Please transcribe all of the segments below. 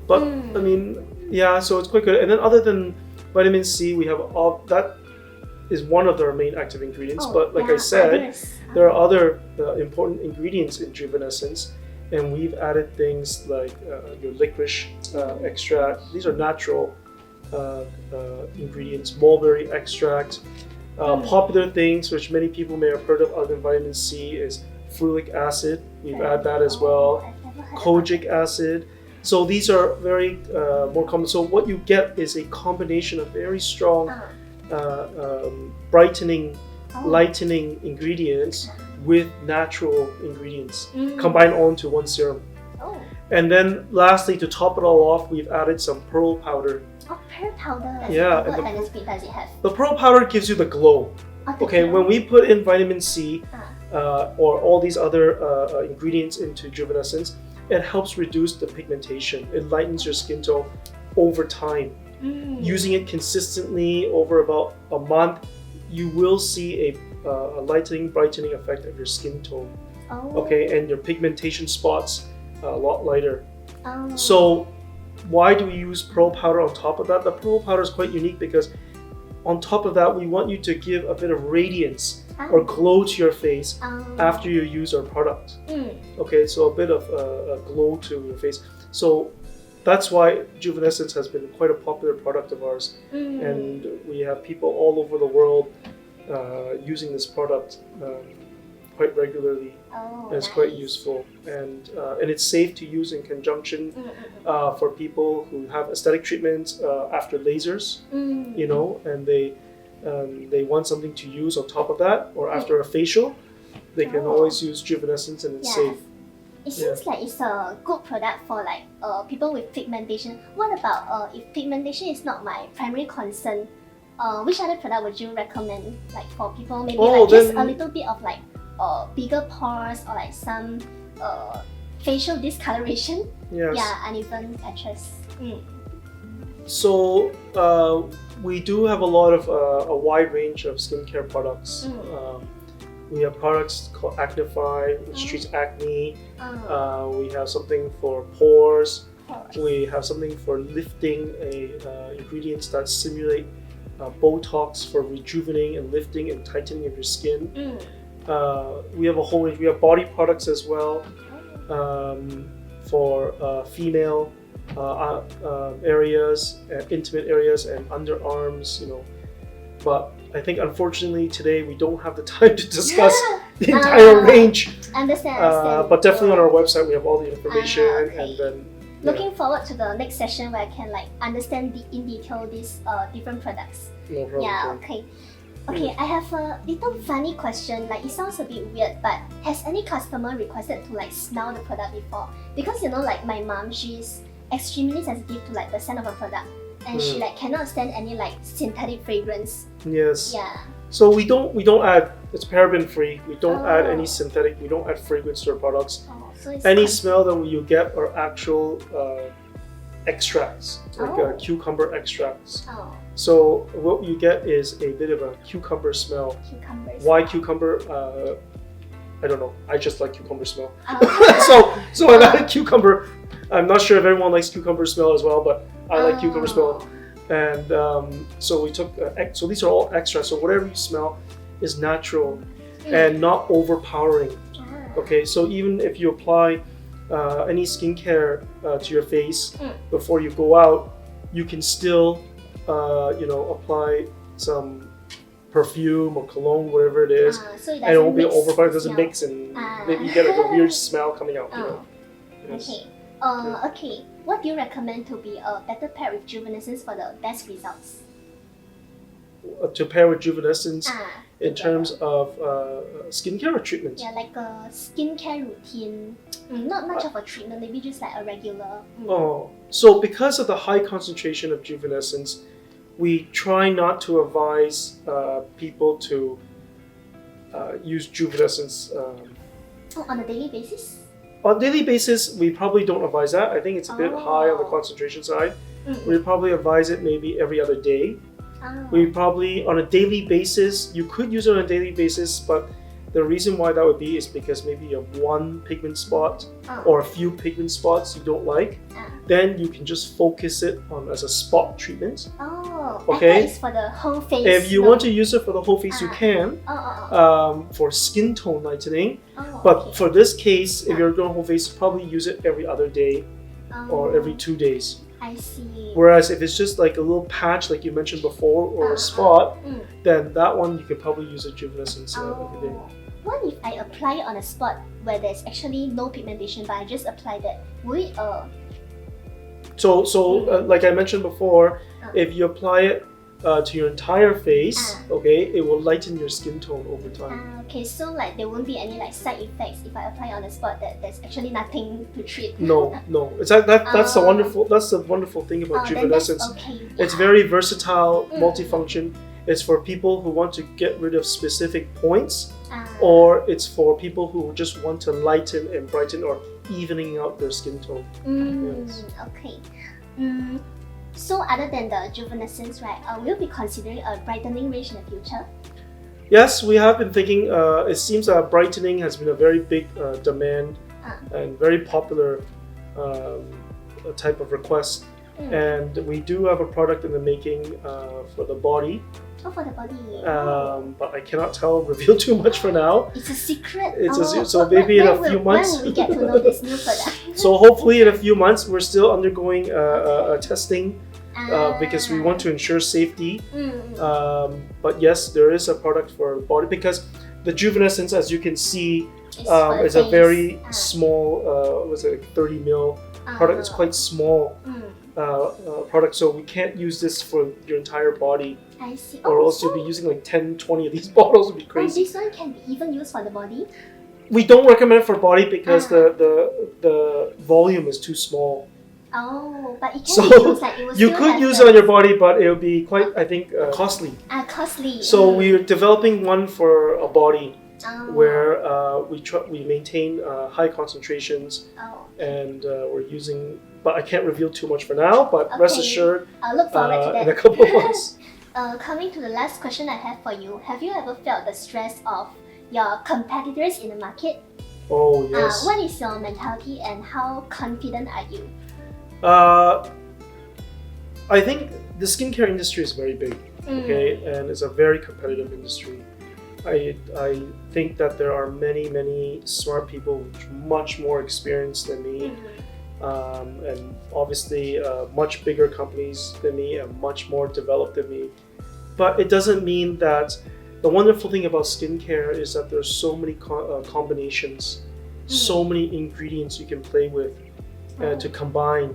But I mean, yeah, so it's quite good. And then other than vitamin C, we have all that is one of their main active ingredients. But like I said, there are other important ingredients in Juvenescence, and we've added things like your licorice extract. These are natural ingredients, mulberry extract. Popular things which many people may have heard of other than vitamin C is ferulic acid. We've added that as well. Kojic acid. So these are very more common. So what you get is a combination of very strong brightening, lightening ingredients with natural ingredients combined all into one serum. And then lastly, to top it all off, we've added some pearl powder. Pearl powder. Yeah. What benefit does it have? The pearl powder gives you the glow. Okay, when we put in vitamin C or all these other ingredients into Juvenescence, it helps reduce the pigmentation. It lightens your skin tone over time. Using it consistently over about a month, you will see a lightening, brightening effect of your skin tone. Okay, and your pigmentation spots a lot lighter. So why do we use pearl powder on top of that? The pearl powder is quite unique because on top of that, we want you to give a bit of radiance or glow to your face after you use our product. Okay, so a bit of a glow to your face. So that's why Juvenescence has been quite a popular product of ours, and we have people all over the world using this product quite regularly. And it's quite useful, and it's safe to use in conjunction for people who have aesthetic treatments after lasers, you know, and they want something to use on top of that, or after a facial, they can always use Juvenescence, and it's safe. It seems like it's a good product for like people with pigmentation. What about if pigmentation is not my primary concern? Which other product would you recommend, like for people maybe like just a little bit of like bigger pores or like some facial discoloration? Yeah, uneven patches. So we do have a lot of a wide range of skincare products. We have products called Acnify, which treats acne. We have something for pores. We have something for lifting ingredients that simulate Botox for rejuvenating and lifting and tightening of your skin. We have a whole range. We have body products as well for female areas, intimate areas, and underarms. You know, but I think unfortunately today we don't have the time to discuss the entire range. Understand. But definitely on our website we have all the information, and then. Looking forward to the next session where I can like understand in detail these different products. No problem. Okay, I have a little funny question. Like it sounds a bit weird, but has any customer requested to like smell the product before? Because you know, like my mom, she's extremely sensitive to like the scent of a product, and she like cannot stand any like synthetic fragrance. Yes. Yeah. So we don't add. It's paraben free. We don't add any synthetic. We don't add fragrance to our products. So it's any smell that you get are actual extracts, like cucumber extracts. So what you get is a bit of a cucumber smell. Why cucumber? I don't know. I just like cucumber smell. So I've added cucumber. I'm not sure if everyone likes cucumber smell as well, but I like cucumber smell. And so we took. So these are all extras. So whatever you smell is natural and not overpowering. Okay. So even if you apply any skincare to your face before you go out, you can still apply some perfume or cologne, whatever it is, so and it won't be overpowering. It doesn't mix, and maybe you get like a weird smell coming out. You know? Yes. Okay. What do you recommend to be better paired with Juvenescence for the best results? To pair with Juvenescence in terms of skincare or treatment? Yeah, like a skincare routine. Not much of a treatment, maybe just like a regular. So because of the high concentration of Juvenescence, we try not to advise people to use Juvenescence on a daily basis? On a daily basis, we probably don't advise that. I think it's a bit high on the concentration side. We'd probably advise it maybe every other day. We probably, on a daily basis, you could use it on a daily basis, but The reason why that would be is because maybe you have one pigment spot Oh. or a few pigment spots you don't like. Then you can just focus it on as a spot treatment. Oh, Okay. I thought it's for the whole face. If you no? want to use it for the whole face, you can. For skin tone lightening. But Okay. for this case, if you're doing whole face, probably use it every other day or Oh, every 2 days. I see. Whereas if it's just like a little patch, like you mentioned before, or a spot, Mm. then that one you could probably use a Juvenescence every day. Oh. What if I apply it on a spot where there's actually no pigmentation, but I just apply that? Will it So like I mentioned before, if you apply it to your entire face, okay, it will lighten your skin tone over time. okay, so like there won't be any like side effects if I apply on a spot that there's actually nothing to treat. No. It's that's the wonderful thing about Then that's Juvenescence. okay. It's very versatile, Mm. multifunction. It's for people who want to get rid of specific points, Ah. or it's for people who just want to lighten and brighten or evening out their skin tone. Yes. Okay. So other than the Juvenescence, right, will you be considering a brightening range in the future? Yes, we have been thinking. It seems that brightening has been a very big demand and very popular type of request. And we do have a product in the making for the body. Oh, for the body. But I cannot reveal too much for now. It's a secret. So maybe in a few months. When will we get to know this new product? So hopefully in a few months, we're still undergoing testing because we want to ensure safety. But yes, there is a product for the body because the Juvenescence, as you can see, is a very small, was it 30 ml product? It's quite small product, so we can't use this for your entire body. I see. Or else you'll be using like 10, 20 of these bottles. It would be crazy. This one can be even used for the body? We don't recommend it for body because the volume is too small. Oh, but it can So be used, like it will you still could have use the- it on your body, but it would be quite, I think, costly. Costly. So we're developing one for a body where we maintain high concentrations and we're using. But I can't reveal too much for now. But rest assured, I'll look forward to that. in a couple of months. Coming to the last question I have for you, have you ever felt the stress of your competitors in the market? Oh yes. What is your mentality and how confident are you? I think the skincare industry is very big, okay, and it's a very competitive industry. I think that there are many smart people with much more experience than me, and obviously much bigger companies than me and much more developed than me. But it doesn't mean that. The wonderful thing about skincare is that there's so many combinations, so many ingredients you can play with to combine,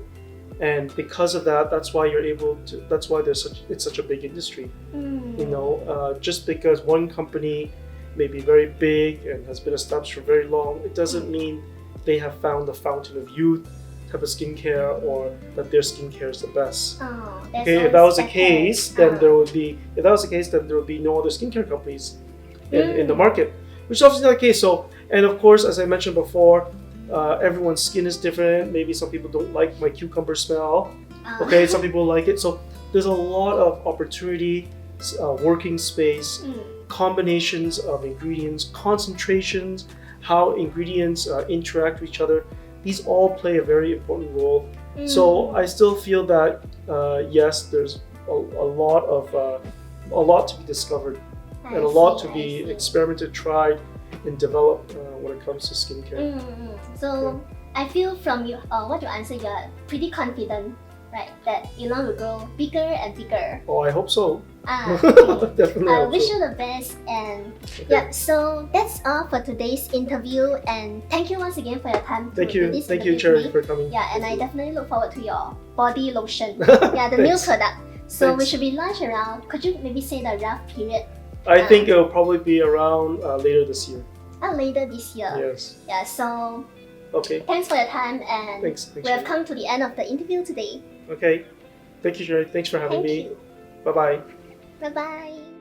and because of that, that's why you're able to. That's why it's such a big industry. You know, just because one company may be very big and has been established for very long, it doesn't mean they have found the fountain of youth type of skincare or that their skincare is the best. Okay, if that was the case, then there would be. If that was the case, then there would be no other skincare companies in the market, which is obviously not the case. So, and of course, as I mentioned before, everyone's skin is different. Maybe some people don't like my cucumber smell. Okay, some people like it. So there's a lot of opportunity, working space, combinations of ingredients, concentrations, how ingredients interact with each other. These all play a very important role. So I still feel that yes, there's a lot to be discovered and a lot to be experimented, tried, and developed when it comes to skincare. So I feel from you, what you answer, you're pretty confident, right? That Elon will grow bigger and bigger. Oh, I hope so. Okay. Definitely. I hope wish so. you the best, and yeah. So that's all for today's interview, and thank you once again for your time. Thank to you, do this thank you, interview with Cherry, me. for coming. Yeah, and I Thank you. definitely look forward to your body lotion. Yeah, the new Thanks. product. So we Thanks. should be launched around. Could you maybe say the rough period? I think it will probably be around later this year. Later this year. Yes. Yeah. So Okay. thanks for your time, and Thanks. we have come to the end of the interview today. Okay. Thank you, Cherry. Thanks for having Thank me. you. Bye bye. Bye bye.